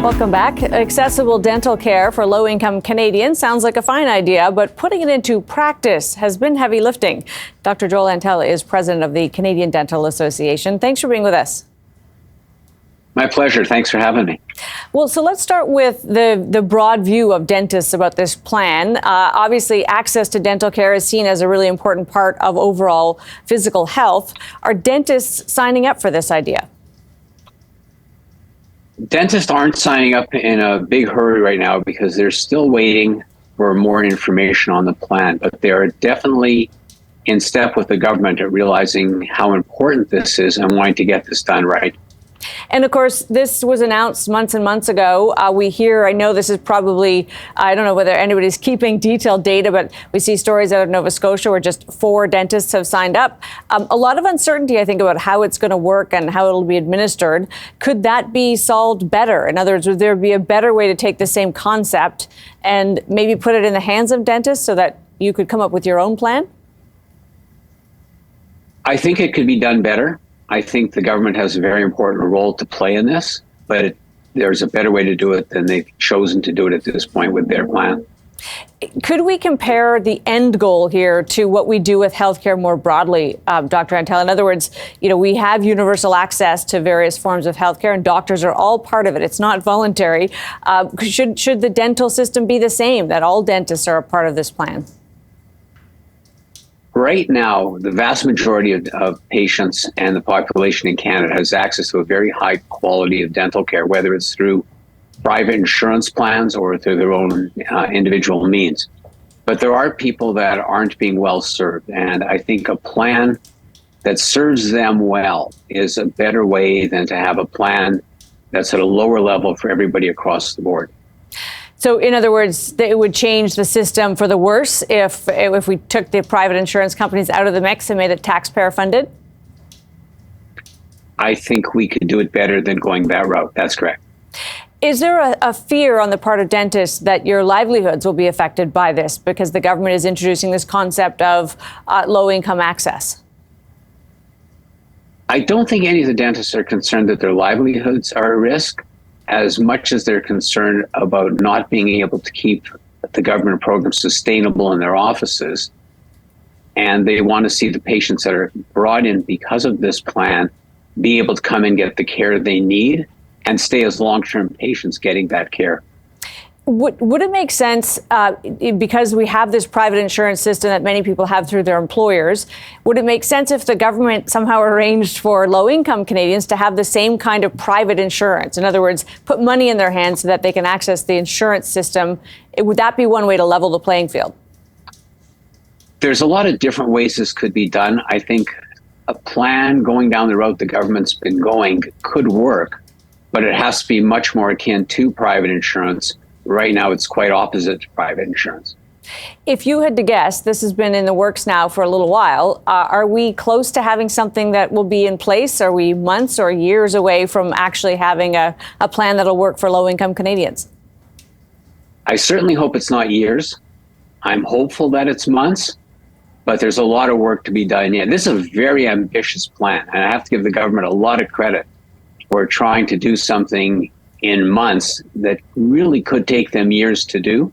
Welcome back. Accessible dental care for low-income Canadians sounds like a fine idea, but putting it into practice has been heavy lifting. Dr. Joel Antel is president of the Canadian Dental Association. Thanks for being with us. My pleasure. Thanks for having me. Well, so let's start with the broad view of dentists about this plan. Obviously, access to dental care is seen as a really important part of overall physical health. Are dentists signing up for this idea? Dentists aren't signing up in a big hurry right now because they're still waiting for more information on the plan, but they are definitely in step with the government at realizing how important this is and wanting to get this done right. And of course, this was announced months and months ago. I know this is probably, I don't know whether anybody's keeping detailed data, but we see stories out of Nova Scotia where just 4 dentists have signed up. A lot of uncertainty, I think, about how it's going to work and how it'll be administered. Could that be solved better? In other words, would there be a better way to take the same concept and maybe put it in the hands of dentists so that you could come up with your own plan? I think it could be done better. I think the government has a very important role to play in this, but there's a better way to do it than they've chosen to do it at this point with their plan. Could we compare the end goal here to what we do with healthcare more broadly, Dr. Antel? In other words, we have universal access to various forms of healthcare, and doctors are all part of it. It's not voluntary. Should the dental system be the same, that all dentists are a part of this plan? Right now, the vast majority of patients and the population in Canada has access to a very high quality of dental care, whether it's through private insurance plans or through their own individual means. But there are people that aren't being well served, and I think a plan that serves them well is a better way than to have a plan that's at a lower level for everybody across the board. So, in other words, it would change the system for the worse if we took the private insurance companies out of the mix and made it taxpayer funded? I think we could do it better than going that route. That's correct. Is there a fear on the part of dentists that your livelihoods will be affected by this because the government is introducing this concept of low-income access? I don't think any of the dentists are concerned that their livelihoods are at risk, as much as they're concerned about not being able to keep the government programs sustainable in their offices. And they want to see the patients that are brought in because of this plan be able to come and get the care they need and stay as long-term patients getting that care. Would it make sense, because we have this private insurance system that many people have through their employers, would it make sense if the government somehow arranged for low-income Canadians to have the same kind of private insurance? In other words, put money in their hands so that they can access the insurance system. Would that be one way to level the playing field? There's a lot of different ways this could be done. I think a plan going down the road the government's been going could work, but it has to be much more akin to private insurance. Right now, it's quite opposite to private insurance. If you had to guess, this has been in the works now for a little while. Are we close to having something that will be in place? Are we months or years away from actually having a plan that'll work for low-income Canadians? I certainly hope it's not years. I'm hopeful that it's months, but there's a lot of work to be done yet. This is a very ambitious plan, and I have to give the government a lot of credit for trying to do something in months that really could take them years to do.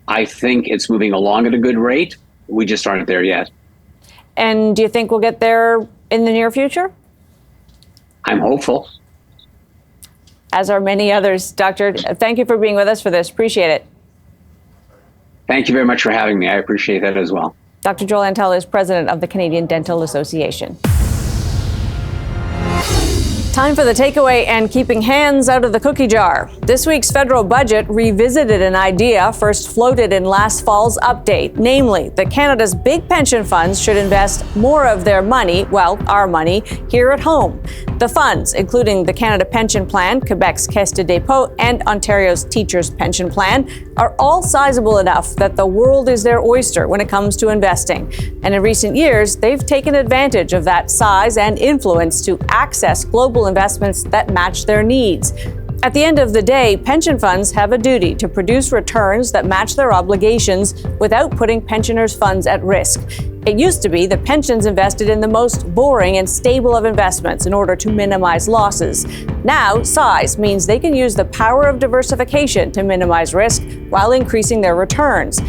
I think it's moving along at a good rate. We just aren't there yet. And do you think we'll get there in the near future? I'm hopeful. As are many others. Doctor, thank you for being with us for this. Appreciate it. Thank you very much for having me. I appreciate that as well. Dr. Joel Antel is president of the Canadian Dental Association. Time for the takeaway and keeping hands out of the cookie jar. This week's federal budget revisited an idea first floated in last fall's update, namely that Canada's big pension funds should invest more of their money, well, our money, here at home. The funds, including the Canada Pension Plan, Quebec's Caisse de dépôt, and Ontario's Teachers' Pension Plan, are all sizable enough that the world is their oyster when it comes to investing. And in recent years, they've taken advantage of that size and influence to access global investments that match their needs. At the end of the day, pension funds have a duty to produce returns that match their obligations without putting pensioners' funds at risk. It used to be that pensions invested in the most boring and stable of investments in order to minimize losses. Now, size means they can use the power of diversification to minimize risk while increasing their returns.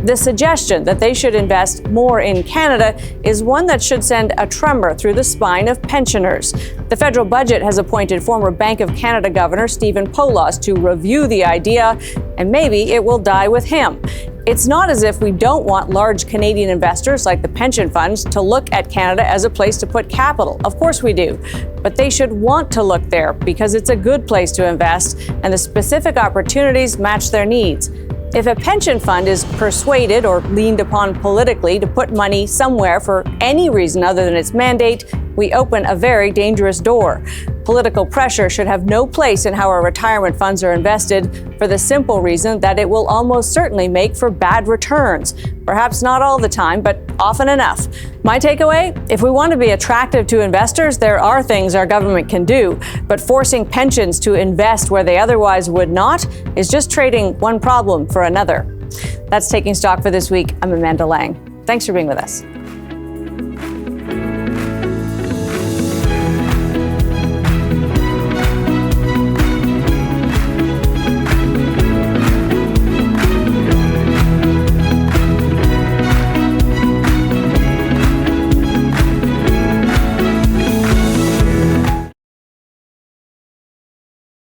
The suggestion that they should invest more in Canada is one that should send a tremor through the spine of pensioners. The federal budget has appointed former Bank of Canada Governor Stephen Poloz to review the idea, and maybe it will die with him. It's not as if we don't want large Canadian investors like the pension funds to look at Canada as a place to put capital. Of course we do. But they should want to look there because it's a good place to invest and the specific opportunities match their needs. If a pension fund is persuaded or leaned upon politically to put money somewhere for any reason other than its mandate, we open a very dangerous door. Political pressure should have no place in how our retirement funds are invested for the simple reason that it will almost certainly make for bad returns. Perhaps not all the time, but often enough. My takeaway? If we want to be attractive to investors, there are things our government can do, but forcing pensions to invest where they otherwise would not is just trading one problem for another. That's Taking Stock for this week. I'm Amanda Lang. Thanks for being with us.